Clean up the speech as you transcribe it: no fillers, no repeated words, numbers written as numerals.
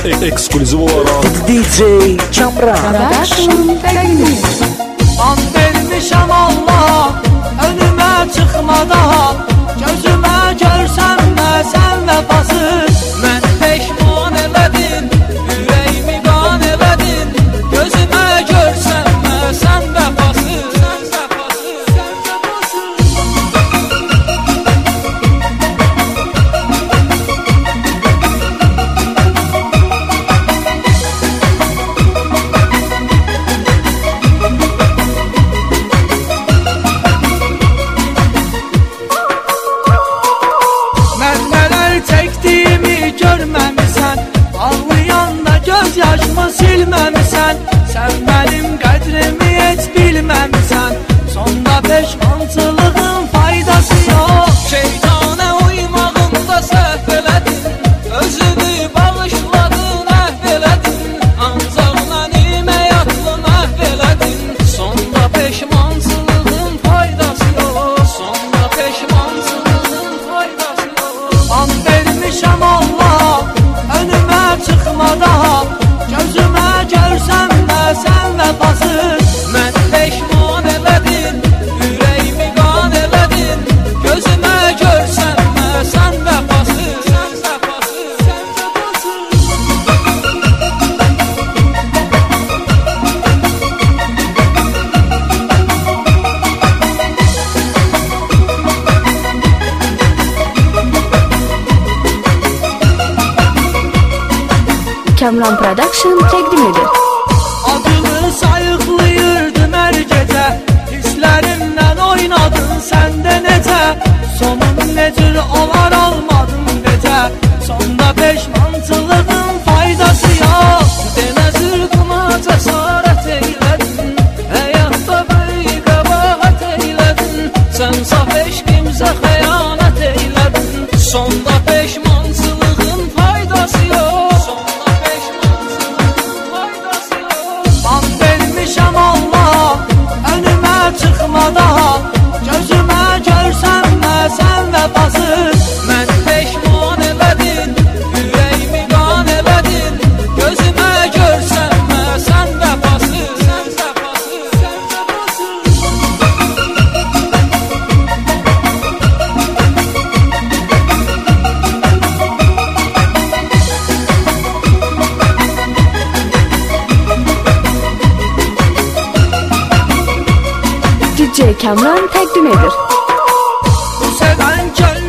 Ekskluziv olarak DJ Kamran An vermişəm Allah önümə çıxmadan, gözümə görsənmə sən vəfasız. Mən peşman elədin, ürəyimi qan elədin, gözümə görsənmə sən vəfasız. Görməmisən, ağlayanda göz yaşımı silməmisən, sən mənim qədrimi heç bilməmisən. Sonda peşmançılığın faydası yox, şeytana uymağında səhv elədin, özünü bağışladın, əhv elədin, ancaq mənim həyatımı məhv elədin. Sonda peşmançılığın faydası yox, sonda peşmançılığın faydası yox. An vermişəm Allah önümə çıxmadan, gözümə görsənmə sən vəfasız. Mən peşman elədin, ürəyimi qan elədin, gözümə görsənmə sən vəfasız. Kamran Production təqdim edir. Adını sayıqlayırdım hər gecə, hisslərimlə oynadın sən də necə. Sonun necür olar almadın necə, sonda peşmançılığın faydası yox. Denə zırqıma cəsarət eylədin, həyatda böyük qəbahət eylədin, sən saf eşqimizə xəyanət eylədin. Sonda peşmançılığın faydası yox. Çıxmadan, gözümə görsənmə sən vəfasız. Mən peşman elədin, ürəyimi qan elədin, gözümə görsənmə sən vəfasız. DJ Kamran təqdim edir. Bu sevən göl